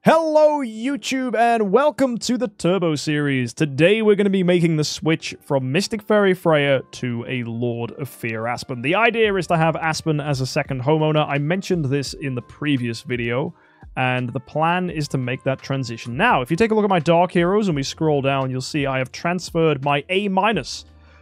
Hello YouTube and welcome to the Turbo series. Today we're going to be making the switch from Mystic Fairy Freya to a Lord of Fear Aspen. The idea is to have Aspen as a second homeowner. I mentioned this in the previous video and the plan is to make that transition. Now, if you take a look at my Dark Heroes and we scroll down, you'll see I have transferred my A-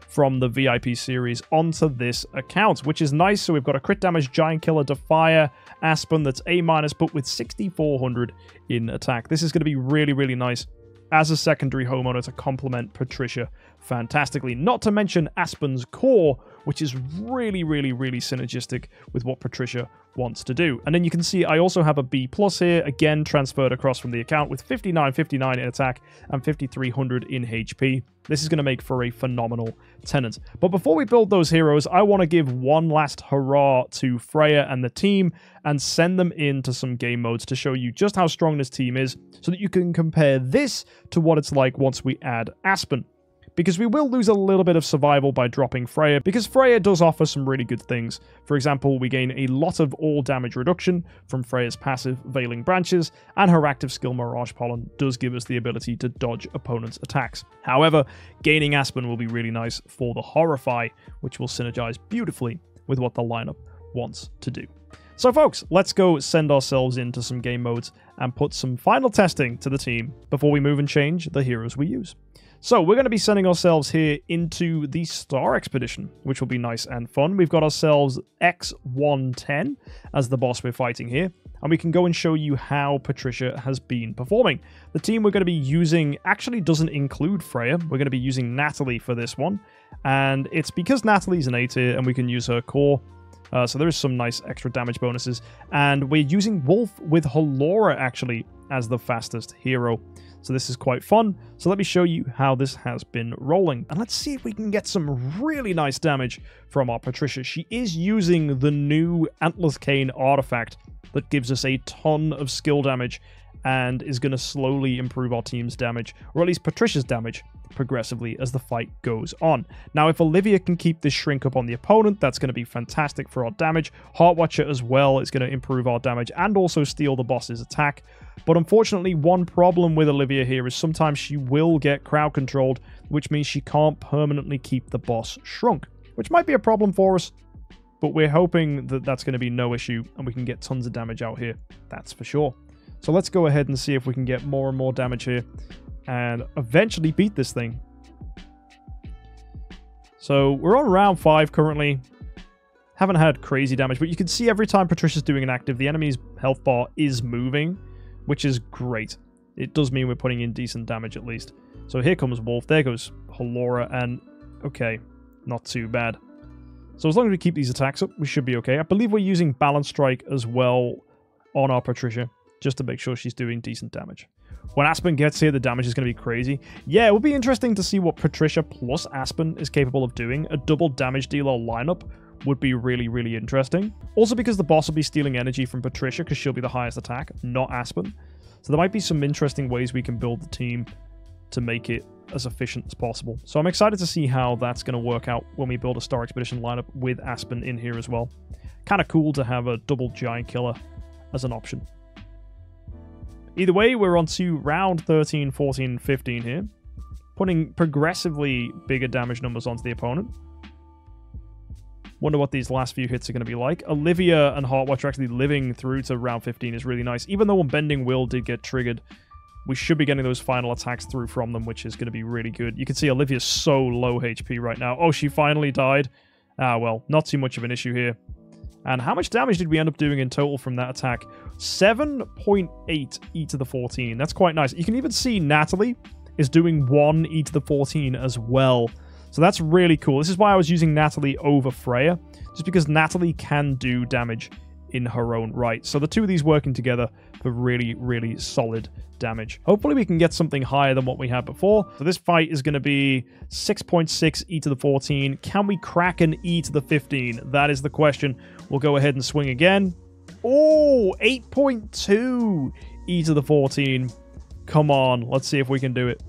from the VIP series onto this account, which is nice. So we've got a crit damage Giant Killer Defier Aspen that's A- but with 6,400 in attack. This is going to be really, really nice as a secondary homeowner to complement Patricia fantastically. Not to mention Aspen's core, which is really, really, really synergistic with what Patricia wants to do. And then you can see I also have a B+ here, again transferred across from the account with 5959 in attack and 5300 in HP. This is going to make for a phenomenal tenant. But before we build those heroes, I want to give one last hurrah to Freya and the team and send them into some game modes to show you just how strong this team is so that you can compare this to what it's like once we add Aspen. Because we will lose a little bit of survival by dropping Freya, because Freya does offer some really good things. For example, we gain a lot of all damage reduction from Freya's passive Veiling Branches, and her active skill Mirage Pollen does give us the ability to dodge opponents' attacks. However, gaining Aspen will be really nice for the Horrify, which will synergize beautifully with what the lineup wants to do. So folks, let's go send ourselves into some game modes and put some final testing to the team before we move and change the heroes we use. So we're going to be sending ourselves here into the Star Expedition, which will be nice and fun. We've got ourselves X110 as the boss we're fighting here, and we can go and show you how Patricia has been performing. The team we're going to be using actually doesn't include Freya. We're going to be using Natalie for this one, and it's because Natalie's an A tier and we can use her core. So there is some nice extra damage bonuses, and we're using Wolf with Halora actually as the fastest hero. So this is quite fun. So let me show you how this has been rolling. And let's see if we can get some really nice damage from our Patricia. She is using the new Antler's Cane artifact that gives us a ton of skill damage and is going to slowly improve our team's damage, or at least Patricia's damage, progressively as the fight goes on. Now, if Olivia can keep this shrink up on the opponent, that's going to be fantastic for our damage. Heartwatcher as well is going to improve our damage and also steal the boss's attack. But unfortunately, one problem with Olivia here is sometimes she will get crowd controlled, which means she can't permanently keep the boss shrunk, which might be a problem for us, but we're hoping that that's going to be no issue and we can get tons of damage out here, that's for sure. So let's go ahead and see if we can get more and more damage here and eventually beat this thing. So we're on round 5 currently. Haven't had crazy damage, but you can see every time Patricia's doing an active, the enemy's health bar is moving, which is great. It does mean we're putting in decent damage at least. So here comes Wolf, there goes Halora, and okay, not too bad. So as long as we keep these attacks up, we should be okay. I believe we're using Balance Strike as well on our Patricia, just to make sure she's doing decent damage. When Aspen gets here, the damage is going to be crazy. Yeah, it will be interesting to see what Patricia plus Aspen is capable of doing. A double damage dealer lineup would be really, really interesting. Also because the boss will be stealing energy from Patricia because she'll be the highest attack, not Aspen. So there might be some interesting ways we can build the team to make it as efficient as possible. So I'm excited to see how that's going to work out when we build a Star Expedition lineup with Aspen in here as well. Kind of cool to have a double Giant Killer as an option. Either way, we're on to round 13, 14, 15 here. Putting progressively bigger damage numbers onto the opponent. Wonder what these last few hits are going to be like. Olivia and Heartwatcher actually living through to round 15 is really nice. Even though Unbending Will did get triggered, we should be getting those final attacks through from them, which is going to be really good. You can see Olivia's so low HP right now. Oh, she finally died. Ah, well, not too much of an issue here. And how much damage did we end up doing in total from that attack? 7.8 E to the 14. That's quite nice. You can even see Natalie is doing 1 E to the 14 as well. So that's really cool. This is why I was using Natalie over Freya, just because Natalie can do damage in her own right. So the two of these working together for really, really solid damage. Hopefully we can get something higher than what we had before. So this fight is going to be 6.6 E to the 14. Can we crack an E to the 15? That is the question. We'll go ahead and swing again. Oh, 8.2 E to the 14. Come on, let's see if we can do it.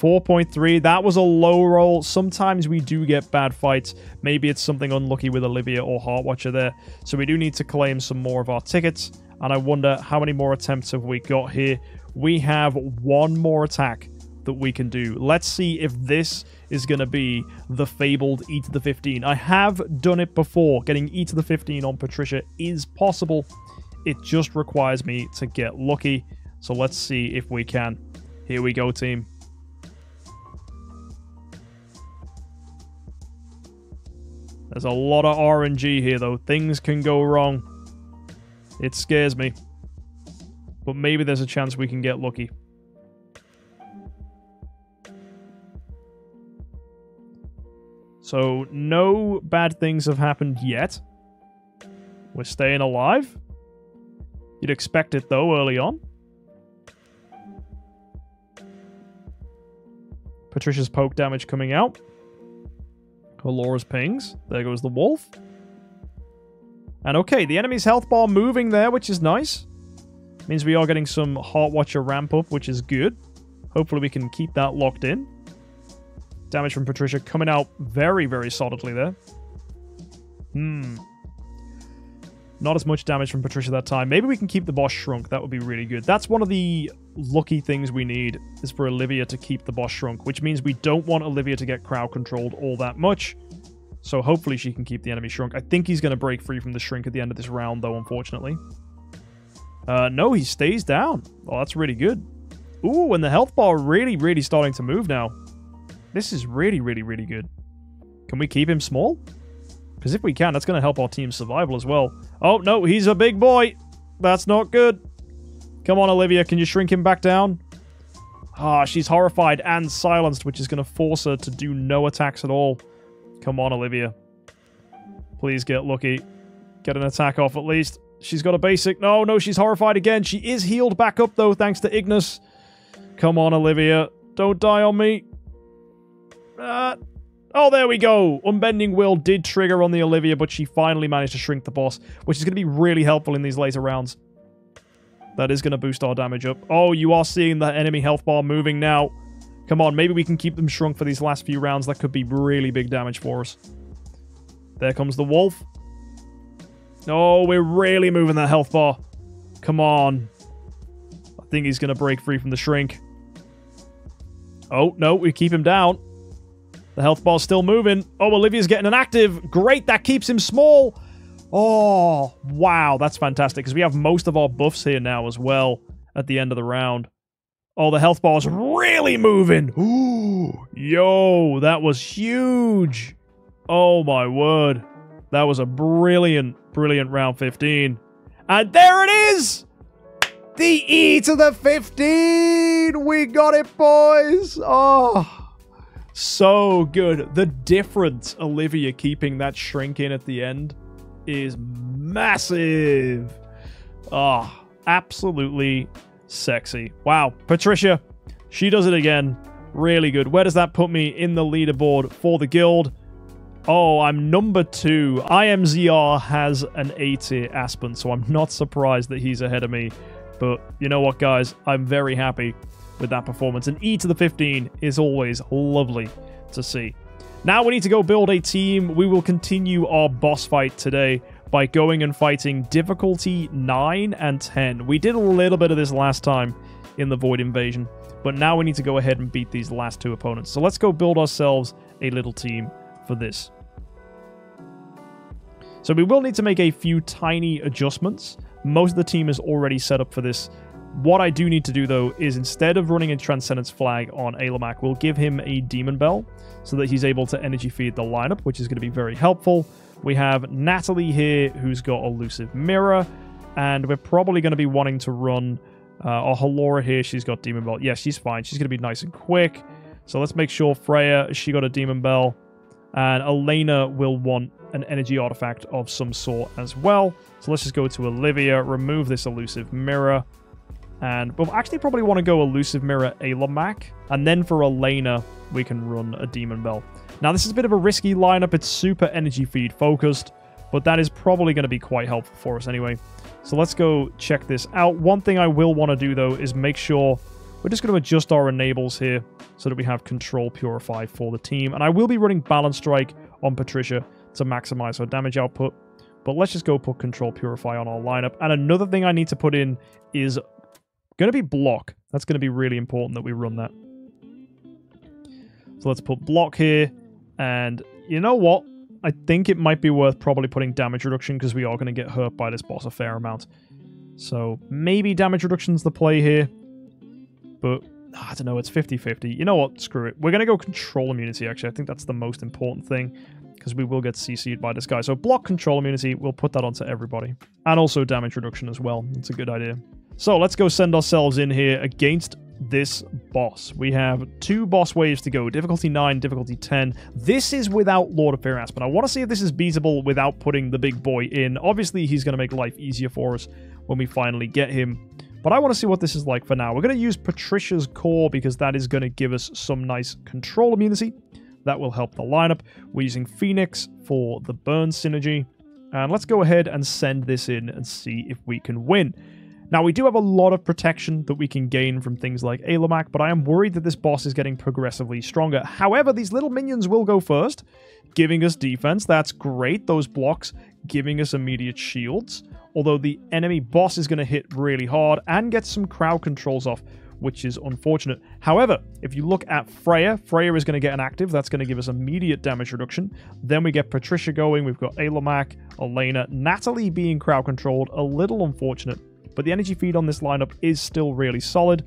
4.3, that was a low roll. Sometimes we do get bad fights. Maybe it's something unlucky with Olivia or Heartwatcher there. So we do need to claim some more of our tickets. And I wonder how many more attempts have we got here. We have one more attack that we can do. Let's see if this is going to be the fabled E to the 15. I have done it before. Getting E to the 15 on Patricia is possible. It just requires me to get lucky. So let's see if we can. Here we go, team. There's a lot of RNG here, though. Things can go wrong. It scares me. But maybe there's a chance we can get lucky. So, no bad things have happened yet. We're staying alive. You'd expect it, though, early on. Patricia's poke damage coming out. Laura's pings. There goes the wolf. And okay, the enemy's health bar moving there, which is nice. Means we are getting some Heart Watcher ramp up, which is good. Hopefully we can keep that locked in. Damage from Patricia coming out very, very solidly there. Not as much damage from Patricia that time. Maybe we can keep the boss shrunk. That would be really good. That's one of the lucky things we need, is for Olivia to keep the boss shrunk, which means we don't want Olivia to get crowd controlled all that much. So hopefully she can keep the enemy shrunk. I think he's going to break free from the shrink at the end of this round, though, unfortunately. No, he stays down. Oh, that's really good. Ooh, and the health bar really, really starting to move now. This is really, really, really good. Can we keep him small? Because if we can, that's going to help our team's survival as well. Oh, no, he's a big boy. That's not good. Come on, Olivia. Can you shrink him back down? Ah, she's horrified and silenced, which is going to force her to do no attacks at all. Come on, Olivia. Please get lucky. Get an attack off at least. She's got a basic. No, no, she's horrified again. She is healed back up, though, thanks to Ignis. Come on, Olivia. Don't die on me. Oh, there we go. Unbending Will did trigger on the Olivia, but she finally managed to shrink the boss, which is going to be really helpful in these later rounds. That is going to boost our damage up. Oh, you are seeing the enemy health bar moving now. Come on, maybe we can keep them shrunk for these last few rounds. That could be really big damage for us. There comes the wolf. Oh, we're really moving that health bar. Come on. I think he's going to break free from the shrink. Oh, no, we keep him down. The health bar's still moving. Oh, Olivia's getting an active. Great, that keeps him small. Oh, wow, that's fantastic, because we have most of our buffs here now as well at the end of the round. Oh, the health bar's really moving. Ooh, yo, that was huge. Oh, my word. That was a brilliant, brilliant round 15. And there it is! The E to the 15! We got it, boys! Oh... so good. The difference Olivia keeping that shrink in at the end is massive. Oh, absolutely sexy. Wow. Patricia, she does it again. Really good. Where does that put me in the leaderboard for the guild? Oh, I'm number 2. IMZR has an A tier Aspen, so I'm not surprised that he's ahead of me. But you know what, guys? I'm very happy with that performance. And E to the 15 is always lovely to see. Now we need to go build a team. We will continue our boss fight today by going and fighting difficulty 9 and 10. We did a little bit of this last time in the Void Invasion, but now we need to go ahead and beat these last 2 opponents. So let's go build ourselves a little team for this. So we will need to make a few tiny adjustments. Most of the team is already set up for this. What I do need to do, though, is instead of running a Transcendence flag on Alamak, we'll give him a Demon Bell so that he's able to energy feed the lineup, which is going to be very helpful. We have Natalie here, who's got Elusive Mirror, and we're probably going to be wanting to run our Halora here. She's got Demon Bell. Yeah, she's fine. She's going to be nice and quick. So let's make sure Freya, she got a Demon Bell, and Elena will want an energy artifact of some sort as well. So let's just go to Olivia, remove this Elusive Mirror. And we'll actually probably want to go Elusive Mirror Alamak. And then for Elena, we can run a Demon Bell. Now, this is a bit of a risky lineup. It's super energy feed focused, but that is probably going to be quite helpful for us anyway. So let's go check this out. One thing I will want to do, though, is make sure we're just going to adjust our enables here so that we have Control Purify for the team. And I will be running Balance Strike on Patricia to maximize her damage output. But let's just go put Control Purify on our lineup. And another thing I need to put in is going to be Block. That's going to be really important that we run that. So let's put Block here. And you know what? I think it might be worth probably putting Damage Reduction because we are going to get hurt by this boss a fair amount. So maybe Damage Reduction's the play here. But I don't know, it's 50-50. You know what? Screw it. We're going to go Control Immunity, actually. I think that's the most important thing because we will get CC'd by this guy. So Block, Control Immunity, we'll put that onto everybody. And also Damage Reduction as well. That's a good idea. So let's go send ourselves in here against this boss. We have 2 boss waves to go. Difficulty 9, difficulty 10. This is without Lord of Fear Aspen. I want to see if this is beatable without putting the big boy in. Obviously, he's going to make life easier for us when we finally get him. But I want to see what this is like for now. We're going to use Patricia's Core because that is going to give us some nice control immunity. That will help the lineup. We're using Phoenix for the burn synergy. And let's go ahead and send this in and see if we can win. Now, we do have a lot of protection that we can gain from things like Ailamak, but I am worried that this boss is getting progressively stronger. However, these little minions will go first, giving us defense. That's great. Those blocks giving us immediate shields. Although the enemy boss is going to hit really hard and get some crowd controls off, which is unfortunate. However, if you look at Freya, Freya is going to get an active. That's going to give us immediate damage reduction. Then we get Patricia going. We've got Ailamak, Elena, Natalie being crowd controlled. A little unfortunate. But the energy feed on this lineup is still really solid.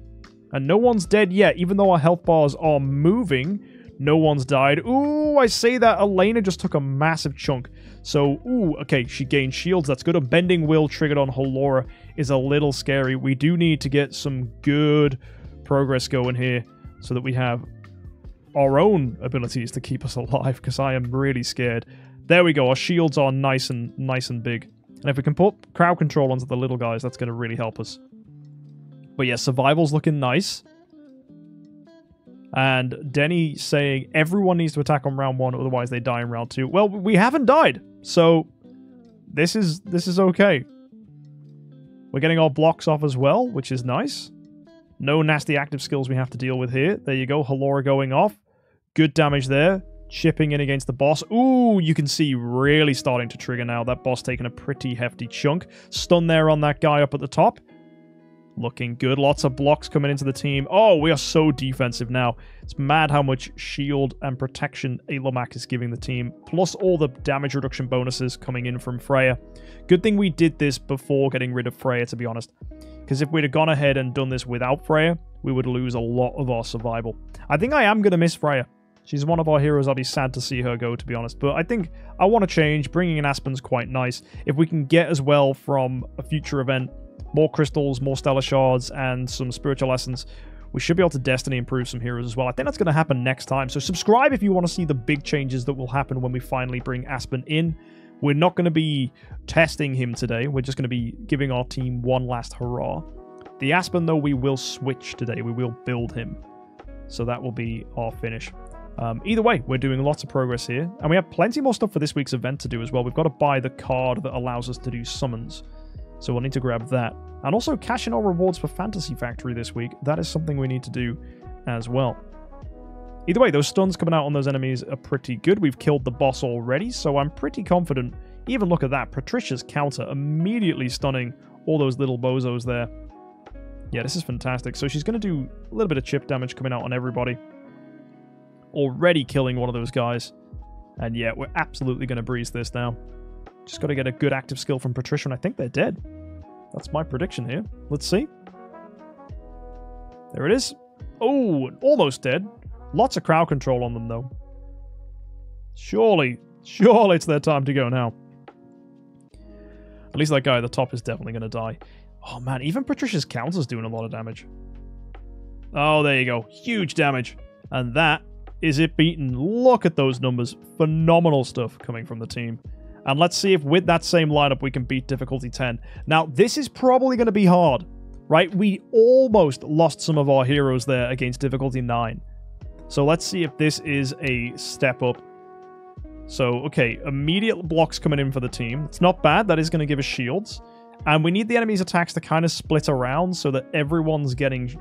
And no one's dead yet. Even though our health bars are moving, no one's died. Ooh, I say that. Elena just took a massive chunk. So, ooh, okay, she gained shields. That's good. A Bending Will triggered on Halora is a little scary. We do need to get some good progress going here so that we have our own abilities to keep us alive, because I am really scared. There we go. Our shields are nice and big. And if we can put crowd control onto the little guys, that's going to really help us. But yeah, survival's looking nice. And Denny saying everyone needs to attack on round 1, otherwise they die in round 2. Well, we haven't died, so this is okay. We're getting our blocks off as well, which is nice. No nasty active skills we have to deal with here. There you go, Halora going off. Good damage there. Chipping in against the boss. Ooh, you can see really starting to trigger now. That boss taking a pretty hefty chunk. Stun there on that guy up at the top. Looking good. Lots of blocks coming into the team. Oh, we are so defensive now. It's mad how much shield and protection Ailamak is giving the team. Plus all the damage reduction bonuses coming in from Freya. Good thing we did this before getting rid of Freya, to be honest. Because if we'd have gone ahead and done this without Freya, we would lose a lot of our survival. I think I am going to miss Freya. She's one of our heroes. I'll be sad to see her go, to be honest. But I think I want to change. Bringing in Aspen's quite nice. If we can get as well from a future event more crystals, more stellar shards, and some spiritual essence, we should be able to destiny improve some heroes as well. I think that's going to happen next time. So subscribe if you want to see the big changes that will happen when we finally bring Aspen in. We're not going to be testing him today. We're just going to be giving our team one last hurrah. The Aspen, though, we will switch today. We will build him. So that will be our finish. Either way, we're doing lots of progress here. And we have plenty more stuff for this week's event to do as well. We've got to buy the card that allows us to do summons. So we'll need to grab that. And also cash in our rewards for Fantasy Factory this week. That is something we need to do as well. Either way, those stuns coming out on those enemies are pretty good. We've killed the boss already, so I'm pretty confident. Even look at that. Patricia's counter immediately stunning all those little bozos there. Yeah, this is fantastic. So she's going to do a little bit of chip damage coming out on everybody. Already killing one of those guys. And yeah, we're absolutely going to breeze this now. Just got to get a good active skill from Patricia, and I think they're dead. That's my prediction here. Let's see. There it is. Oh, almost dead. Lots of crowd control on them, though. Surely it's their time to go now. At least that guy at the top is definitely going to die. Oh, man, even Patricia's counter's doing a lot of damage. Oh, there you go. Huge damage. And that is it beaten. Look at those numbers. Phenomenal stuff coming from the team. And let's see if with that same lineup we can beat difficulty 10. Now, this is probably going to be hard, right? We almost lost some of our heroes there against difficulty 9. So let's see if this is a step up. So, okay, immediate blocks coming in for the team. It's not bad. That is going to give us shields. And we need the enemy's attacks to kind of split around so that everyone's getting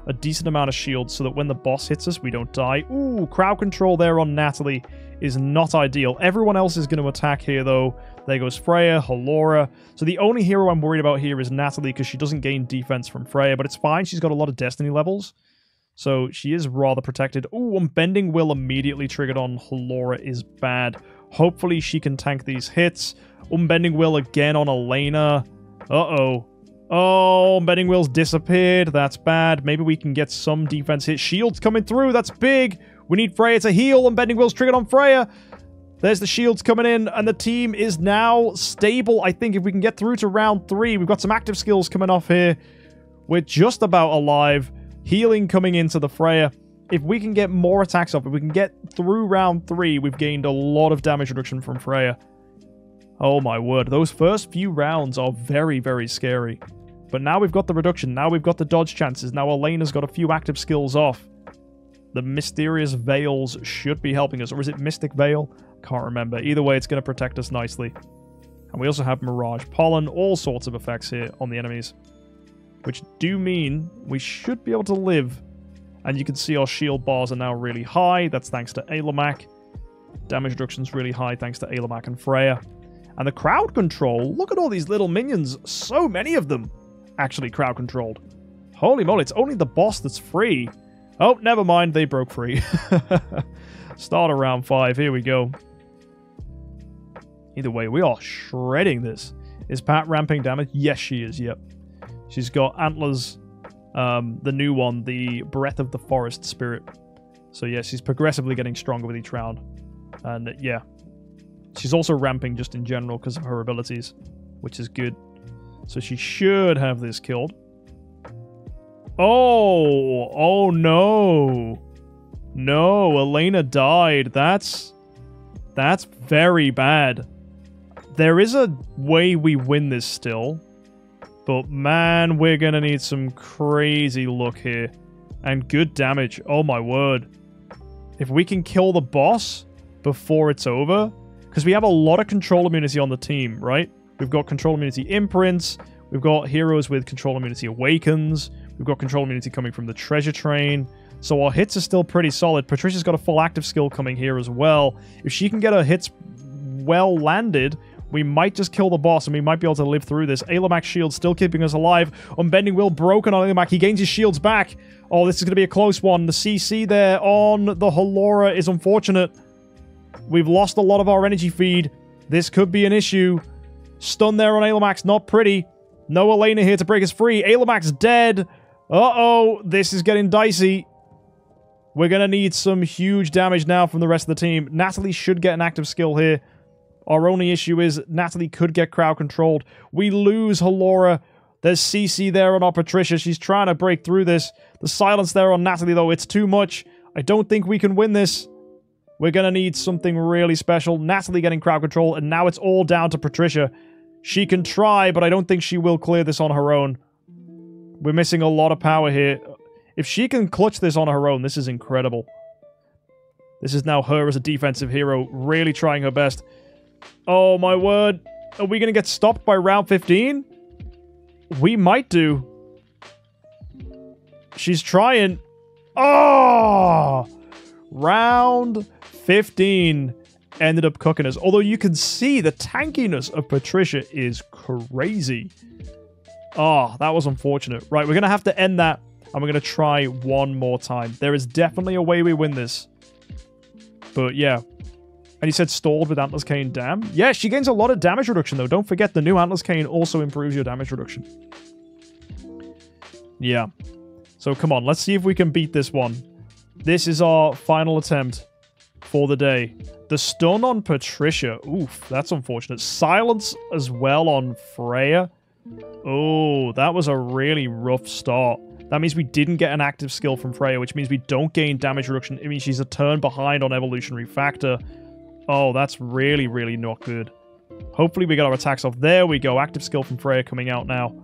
a decent amount of shields so that when the boss hits us, we don't die. Ooh, crowd control there on Natalie is not ideal. Everyone else is going to attack here, though. There goes Freya, Halora. So the only hero I'm worried about here is Natalie, because she doesn't gain defense from Freya, but it's fine. She's got a lot of Destiny levels, so she is rather protected. Ooh, Unbending Will immediately triggered on Halora is bad. Hopefully she can tank these hits. Unbending Will again on Elena. Uh-oh. Oh, Unbending Will's disappeared. That's bad. Maybe we can get some defense hit. Shield's coming through. That's big. We need Freya to heal. Unbending Will's triggered on Freya. There's the shields coming in, and the team is now stable. I think if we can get through to round 3, we've got some active skills coming off here. We're just about alive. Healing coming into the Freya. If we can get more attacks off, if we can get through round 3, we've gained a lot of damage reduction from Freya. Oh my word, those first few rounds are very, very scary. But now we've got the reduction, now we've got the dodge chances, now Elena's got a few active skills off. The Mysterious Veils should be helping us, or is it Mystic Veil? Can't remember. Either way, it's going to protect us nicely. And we also have Mirage Pollen, all sorts of effects here on the enemies. Which do mean we should be able to live. And you can see our shield bars are now really high. That's thanks to Ailamak. Damage reduction's really high thanks to Ailamak and Freya. And the crowd control, look at all these little minions. So many of them actually crowd controlled. Holy moly, it's only the boss that's free. Oh, never mind, they broke free. Start of round 5, here we go. Either way, we are shredding this. Is Pat ramping damage? Yes, she is, yep. She's got Antlers, the new one, the Breath of the Forest Spirit. So yeah, she's progressively getting stronger with each round. And yeah, she's also ramping just in general because of her abilities, which is good. So she should have this killed. Oh no. No, Elena died. That's very bad. There is a way we win this still. But man, we're going to need some crazy luck here. And good damage. Oh my word. If we can kill the boss before it's over. Because we have a lot of control immunity on the team, right? We've got control immunity imprints. We've got heroes with control immunity awakens. We've got control immunity coming from the treasure train. So our hits are still pretty solid. Patricia's got a full active skill coming here as well. If she can get her hits well landed, we might just kill the boss and we might be able to live through this. Ailamak's shield still keeping us alive. Unbending Will broken on Ailamak. He gains his shields back. Oh, this is going to be a close one. The CC there on the Halora is unfortunate. We've lost a lot of our energy feed. This could be an issue. Stun there on Ailamak's not pretty. No Elena here to break us free. Ailamak's dead. Uh-oh, this is getting dicey. We're going to need some huge damage now from the rest of the team. Natalie should get an active skill here. Our only issue is Natalie could get crowd controlled. We lose Halora. There's CC there on our Patricia. She's trying to break through this. The silence there on Natalie, though, it's too much. I don't think we can win this. We're going to need something really special. Natalie getting crowd control, and now it's all down to Patricia. She can try, but I don't think she will clear this on her own. We're missing a lot of power here. If she can clutch this on her own, this is incredible. This is now her as a defensive hero, really trying her best. Oh my word. Are we going to get stopped by round 15? We might do. She's trying. Oh! Round 15 ended up cooking us. Although you can see the tankiness of Patricia is crazy. Oh, that was unfortunate. Right, we're going to have to end that. And we're going to try one more time. There is definitely a way we win this. But yeah. And he said stalled with Antler's Cane. Damn. Yeah, she gains a lot of damage reduction, though. Don't forget, the new Antler's Cane also improves your damage reduction. Yeah. So come on, let's see if we can beat this one. This is our final attempt for the day. The stun on Patricia. Oof, that's unfortunate. Silence as well on Freya. Oh, that was a really rough start. That means we didn't get an active skill from Freya, which means we don't gain damage reduction. It means she's a turn behind on evolutionary factor. Oh, that's really, really not good. Hopefully we get our attacks off. There we go. Active skill from Freya coming out now.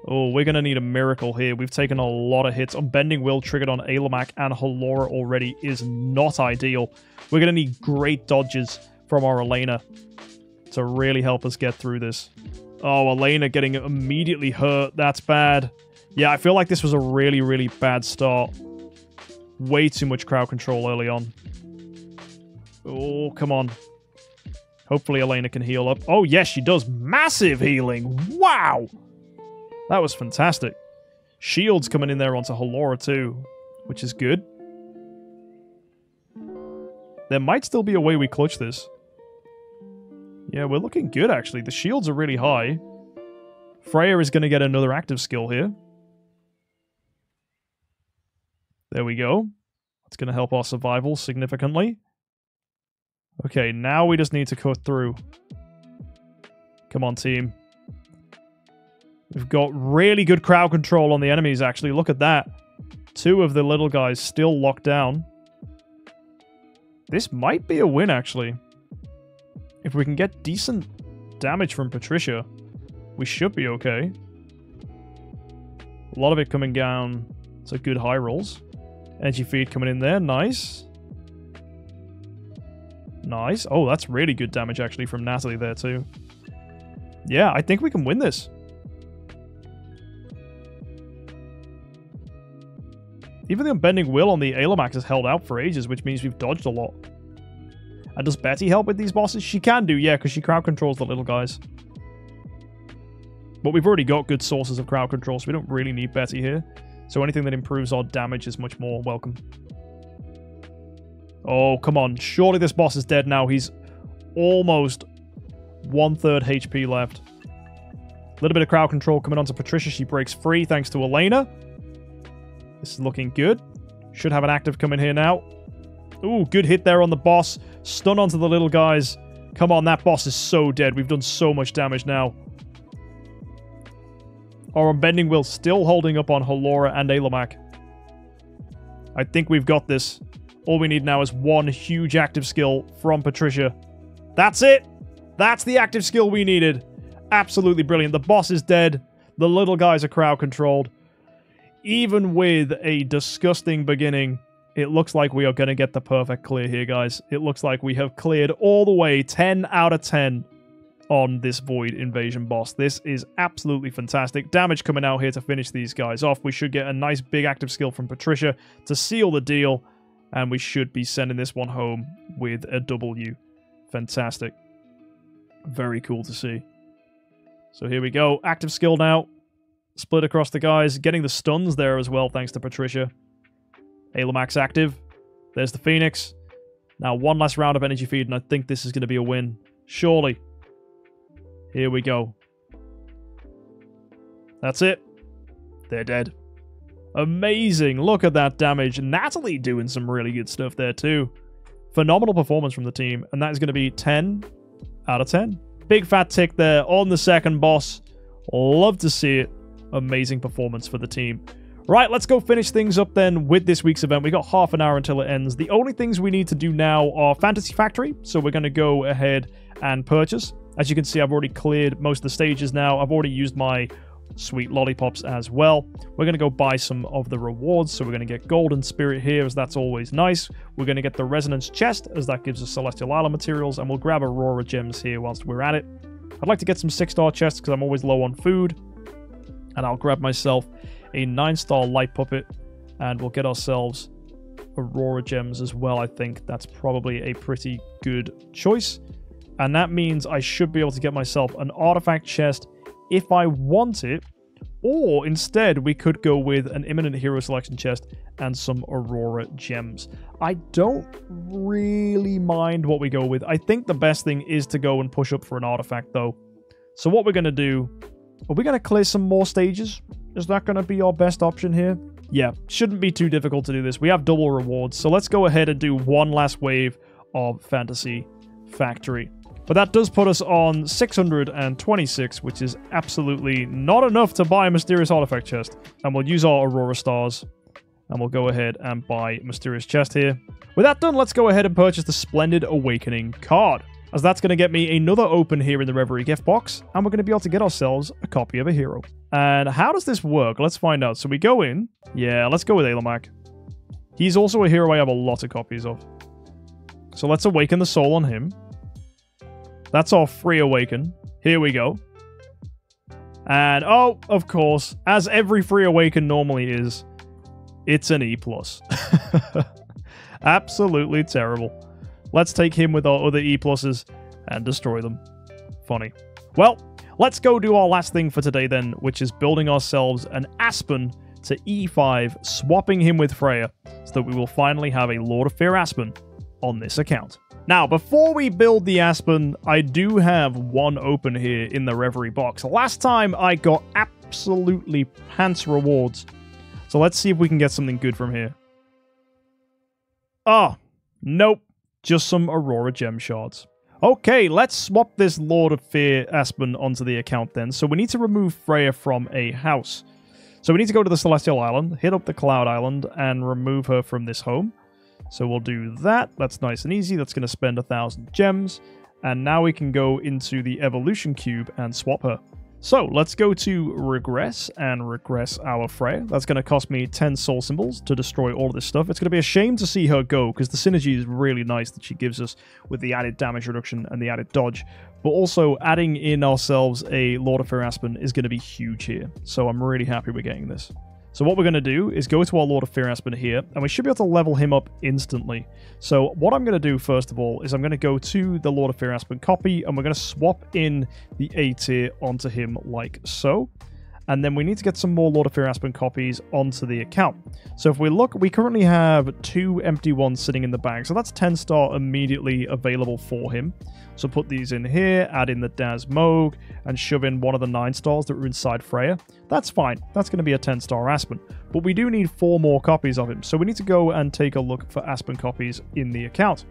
Oh, we're going to need a miracle here. We've taken a lot of hits. Unbending Will triggered on Ailamak and Halora already is not ideal. We're going to need great dodges from our Elena to really help us get through this. Oh, Elena getting immediately hurt. That's bad. Yeah, I feel like this was a really, really bad start. Way too much crowd control early on. Oh, come on. Hopefully Elena can heal up. Oh, yes, she does. Massive healing. Wow. That was fantastic. Shield's coming in there onto Halora too, which is good. There might still be a way we clutch this. Yeah, we're looking good, actually. The shields are really high. Freya is going to get another active skill here. There we go. That's going to help our survival significantly. Okay, now we just need to cut through. Come on, team. We've got really good crowd control on the enemies, actually. Look at that. 2 of the little guys still locked down. This might be a win, actually. If we can get decent damage from Patricia, we should be okay. A lot of it coming down to good high rolls. Energy feed coming in there. Nice. Nice. Oh, that's really good damage, actually, from Natalie there, too. Yeah, I think we can win this. Even the Unbending Will on the Alamax has held out for ages, which means we've dodged a lot. And does Betty help with these bosses? She can do, yeah, because she crowd controls the little guys. But we've already got good sources of crowd control, so we don't really need Betty here. So anything that improves our damage is much more welcome. Oh, come on. Surely this boss is dead now. He's almost 1/3 HP left. A little bit of crowd control coming onto Patricia. She breaks free thanks to Elena. This is looking good. Should have an active coming here now. Ooh, good hit there on the boss. Stun onto the little guys. Come on, that boss is so dead. We've done so much damage now. Our Unbending Will still holding up on Halora and Alamak. I think we've got this. All we need now is one huge active skill from Patricia. That's it! That's the active skill we needed. Absolutely brilliant. The boss is dead. The little guys are crowd controlled. Even with a disgusting beginning, it looks like we are going to get the perfect clear here, guys. It looks like we have cleared all the way 10 out of 10 on this Void Invasion boss. This is absolutely fantastic. Damage coming out here to finish these guys off. We should get a nice big active skill from Patricia to seal the deal. And we should be sending this one home with a W. Fantastic. Very cool to see. So here we go. Active skill now. Split across the guys. Getting the stuns there as well, thanks to Patricia. Alamax active. There's the Phoenix. Now one last round of energy feed, and I think this is going to be a win. Surely. Here we go. That's it. They're dead. Amazing. Look at that damage. Natalie doing some really good stuff there too. Phenomenal performance from the team. And that is going to be 10 out of 10. Big fat tick there on the second boss. Love to see it. Amazing performance for the team. Right, let's go finish things up then with this week's event. We got half an hour until it ends. The only things we need to do now are Fantasy Factory. So we're going to go ahead and purchase. As you can see, I've already cleared most of the stages now. I've already used my sweet lollipops as well. We're going to go buy some of the rewards. So we're going to get Golden Spirit here, as that's always nice. We're going to get the Resonance Chest, as that gives us Celestial Island materials. And we'll grab Aurora Gems here whilst we're at it. I'd like to get some 6-star chests because I'm always low on food. And I'll grab myself a 9-star Light Puppet. And we'll get ourselves Aurora Gems as well. I think that's probably a pretty good choice. And that means I should be able to get myself an Artifact Chest if I want it, or instead we could go with an Imminent Hero Selection Chest and some Aurora Gems. I don't really mind what we go with. I think the best thing is to go and push up for an artifact though. So what we're going to do, are we going to clear some more stages? Is that going to be our best option here? Yeah, shouldn't be too difficult to do this. We have double rewards, so let's go ahead and do one last wave of Fantasy Factory. But that does put us on 626, which is absolutely not enough to buy a Mysterious Artifact Chest. And we'll use our Aurora Stars. And we'll go ahead and buy Mysterious Chest here. With that done, let's go ahead and purchase the Splendid Awakening card, as that's going to get me another open here in the Reverie gift box. And we're going to be able to get ourselves a copy of a hero. And how does this work? Let's find out. So we go in. Yeah, let's go with Alamak. He's also a hero I have a lot of copies of. So let's awaken the soul on him. That's our free awaken. Here we go. And, oh, of course, as every free awaken normally is, it's an E+. Absolutely terrible. Let's take him with our other E pluses and destroy them. Funny. Well, let's go do our last thing for today then, which is building ourselves an Aspen to E5, swapping him with Freya, so that we will finally have a Lord of Fear Aspen on this account. Now, before we build the Aspen, I do have one open here in the Reverie box. Last time, I got absolutely pants rewards. So let's see if we can get something good from here. Oh, nope. Just some Aurora Gem Shards. Okay, let's swap this Lord of Fear Aspen onto the account then. So we need to remove Freya from a house. So we need to go to the Celestial Island, hit up the Cloud Island, and remove her from this home. So we'll do that. That's nice and easy. That's going to spend 1,000 gems. And now we can go into the Evolution Cube and swap her. So let's go to Regress and regress our Freya. That's going to cost me 10 soul symbols to destroy all of this stuff. It's going to be a shame to see her go, because the synergy is really nice that she gives us with the added damage reduction and the added dodge. But also adding in ourselves a Lord of Fear Aspen is going to be huge here. So I'm really happy we're getting this. So what we're going to do is go to our Lord of Fear Aspen here, and we should be able to level him up instantly. So what I'm going to do, first of all, is I'm going to go to the Lord of Fear Aspen copy, and we're going to swap in the A tier onto him like so. And then we need to get some more Lord of Fear Aspen copies onto the account. So if we look, we currently have 2 empty ones sitting in the bag. So that's 10 star immediately available for him. So put these in here, add in the Daz Moog, and shove in one of the 9 stars that were inside Freya. That's fine. That's going to be a 10 star Aspen. But we do need 4 more copies of him. So we need to go and take a look for Aspen copies in the account.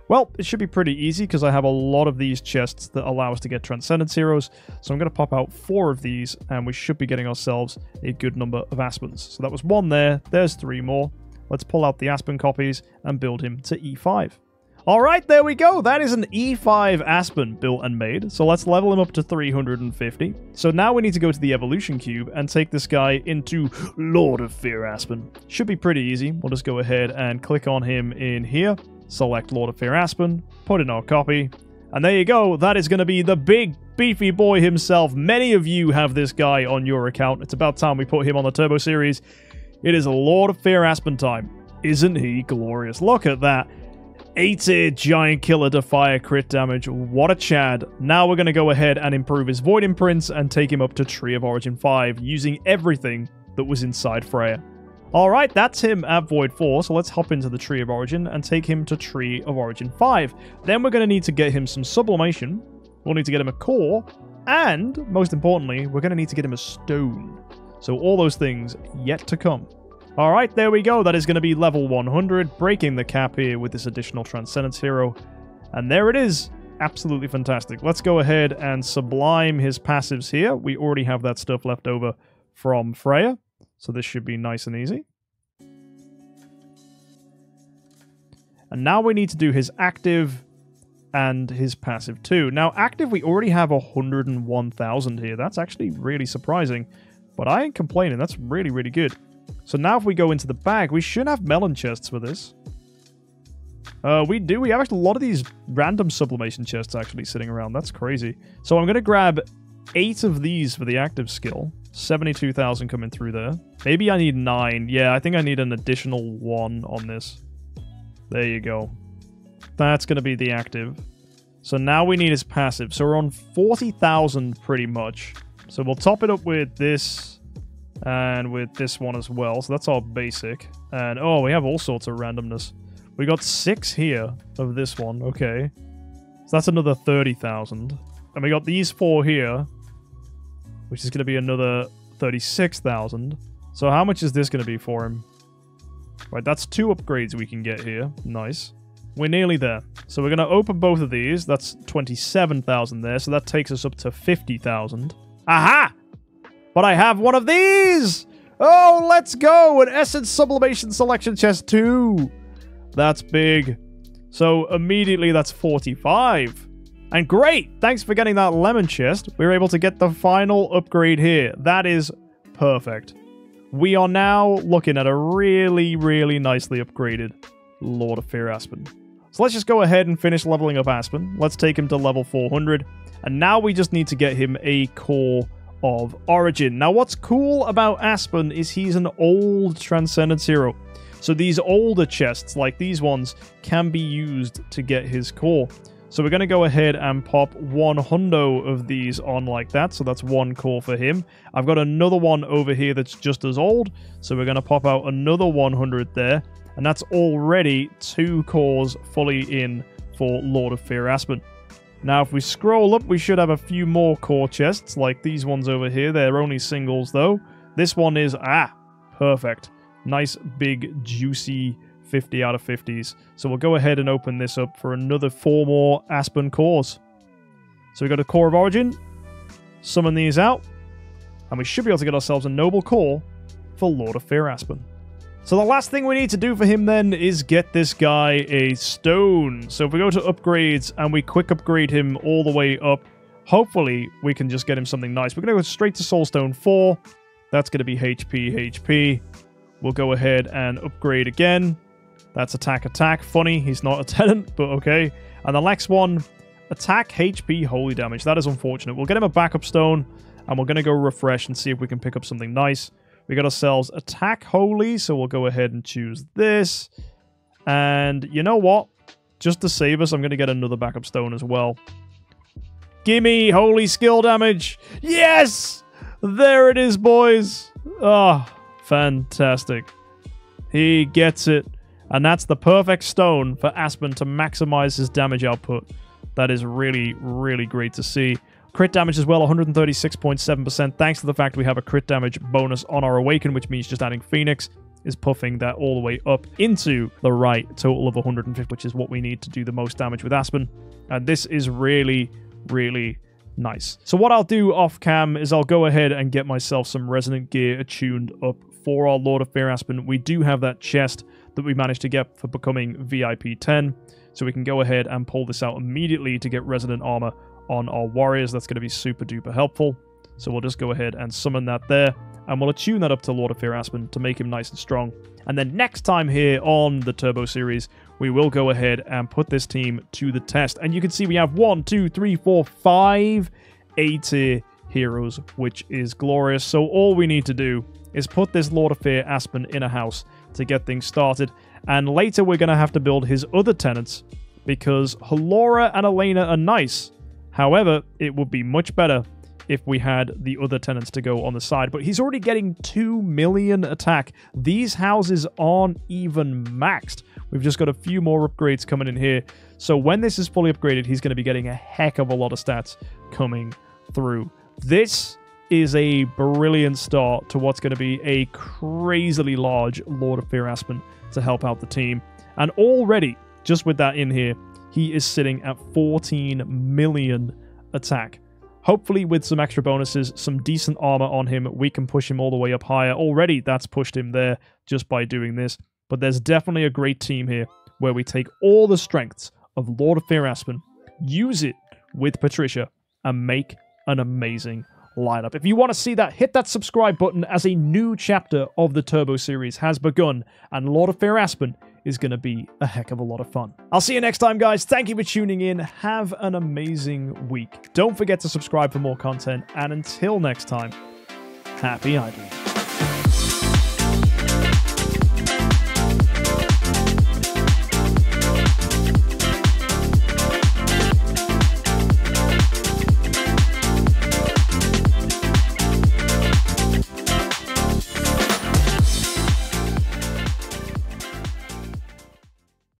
Well, it should be pretty easy because I have a lot of these chests that allow us to get Transcendence Heroes. So I'm going to pop out 4 of these, and we should be getting ourselves a good number of Aspens. So that was 1 there. There's 3 more. Let's pull out the Aspen copies and build him to E5. All right, there we go. That is an E5 Aspen built and made. So let's level him up to 350. So now we need to go to the Evolution Cube and take this guy into Lord of Fear Aspen. Should be pretty easy. We'll just go ahead and click on him in here. Select Lord of Fear Aspen, put in our copy, and there you go. That is going to be the big, beefy boy himself. Many of you have this guy on your account. It's about time we put him on the Turbo Series. It is a Lord of Fear Aspen time. Isn't he glorious? Look at that. 8-tier Giant Killer Defier crit damage. What a chad. Now we're going to go ahead and improve his Void Imprints and take him up to Tree of Origin 5 using everything that was inside Freya. Alright, that's him at Void 4, so let's hop into the Tree of Origin and take him to Tree of Origin 5. Then we're going to need to get him some Sublimation, we'll need to get him a Core, and, most importantly, we're going to need to get him a Stone. So all those things yet to come. Alright, there we go, that is going to be level 100, breaking the cap here with this additional Transcendence Hero. And there it is, absolutely fantastic. Let's go ahead and Sublime his passives here. We already have that stuff left over from Freya. So this should be nice and easy. And now we need to do his active and his passive too. Now active, we already have 101,000 here. That's actually really surprising. But I ain't complaining. That's really, really good. So now if we go into the bag, we should have melon chests for this. We do. We have actually a lot of these random sublimation chests actually sitting around. That's crazy. So I'm going to grab 8 of these for the active skill. 72,000 coming through there. Maybe I need 9. Yeah, I think I need an additional 1 on this. There you go. That's going to be the active. So now we need his passive. So we're on 40,000 pretty much. So we'll top it up with this and with this one as well. So that's our basic. And oh, we have all sorts of randomness. We got 6 here of this one. Okay. So that's another 30,000. And we got these 4 here, which is going to be another 36,000. So how much is this going to be for him? Right, that's 2 upgrades we can get here. Nice. We're nearly there. So we're going to open both of these. That's 27,000 there. So that takes us up to 50,000. Aha! But I have one of these! Oh, let's go! An Essence Sublimation Selection Chest 2. That's big. So immediately that's 45. And great! Thanks for getting that lemon chest. We were able to get the final upgrade here. That is perfect. We are now looking at a really, really nicely upgraded Lord of Fear Aspen. So let's just go ahead and finish leveling up Aspen. Let's take him to level 400. And now we just need to get him a Core of Origin. Now what's cool about Aspen is he's an old Transcendence hero. So these older chests, like these ones, can be used to get his core. So we're going to go ahead and pop 100 of these on like that. So that's 1 core for him. I've got another one over here that's just as old. So we're going to pop out another 100 there. And that's already 2 cores fully in for Lord of Fear Aspen. Now, if we scroll up, we should have a few more core chests, like these ones over here. They're only singles, though. This one is, perfect. Nice, big, juicy 50 out of 50s. So we'll go ahead and open this up for another 4 more Aspen cores. So we got a Core of Origin, summon these out, and we should be able to get ourselves a Noble Core for Lord of Fear Aspen. So the last thing we need to do for him then is get this guy a stone. So if we go to upgrades and we quick upgrade him all the way up, hopefully we can just get him something nice. We're going to go straight to Soulstone 4. That's going to be HP. We'll go ahead and upgrade again. That's attack. Funny, he's not a tenant, but okay. And the next one, attack, HP, holy damage. That is unfortunate. We'll get him a backup stone, and we're going to go refresh and see if we can pick up something nice. We got ourselves attack holy, so we'll go ahead and choose this. And you know what? Just to save us, I'm going to get another backup stone as well. Gimme holy skill damage. Yes! There it is, boys. Oh, fantastic. He gets it. And that's the perfect stone for Aspen to maximize his damage output. That is really, really great to see. Crit damage as well, 136.7%, thanks to the fact we have a crit damage bonus on our Awaken, which means just adding Phoenix is puffing that all the way up into the right total of 150, which is what we need to do the most damage with Aspen. And this is really, really nice. So what I'll do off cam is I'll go ahead and get myself some Resonant Gear attuned up for our Lord of Fear Aspen. We do have that chest that we managed to get for becoming VIP 10, so we can go ahead and pull this out immediately to get Resonant Armor on our warriors. That's going to be super duper helpful. So we'll just go ahead and summon that there, and we'll attune that up to Lord of Fear Aspen to make him nice and strong. And then next time here on the Turbo series, we will go ahead and put this team to the test. And you can see we have 1, 2, 3, 4, 5 A-tier heroes, which is glorious. So all we need to do is put this Lord of Fear Aspen in a house to get things started. And later we're going to have to build his other tenants, because Halora and Elena are nice. However, it would be much better if we had the other tenants to go on the side. But he's already getting 2 million attack. These houses aren't even maxed. We've just got a few more upgrades coming in here. So when this is fully upgraded, he's going to be getting a heck of a lot of stats coming through. This is a brilliant start to what's going to be a crazily large Lord of Fear Aspen to help out the team. And already, just with that in here, he is sitting at 14 million attack. Hopefully with some extra bonuses, some decent armor on him, we can push him all the way up higher. Already that's pushed him there just by doing this. But there's definitely a great team here where we take all the strengths of Lord of Fear Aspen, use it with Patricia, and make an amazing lineup. If you want to see that, hit that subscribe button, as a new chapter of the Turbo series has begun, and Lord of Fear Aspen is going to be a heck of a lot of fun. I'll see you next time, guys. Thank you for tuning in. Have an amazing week. Don't forget to subscribe for more content, and until next time, happy idling.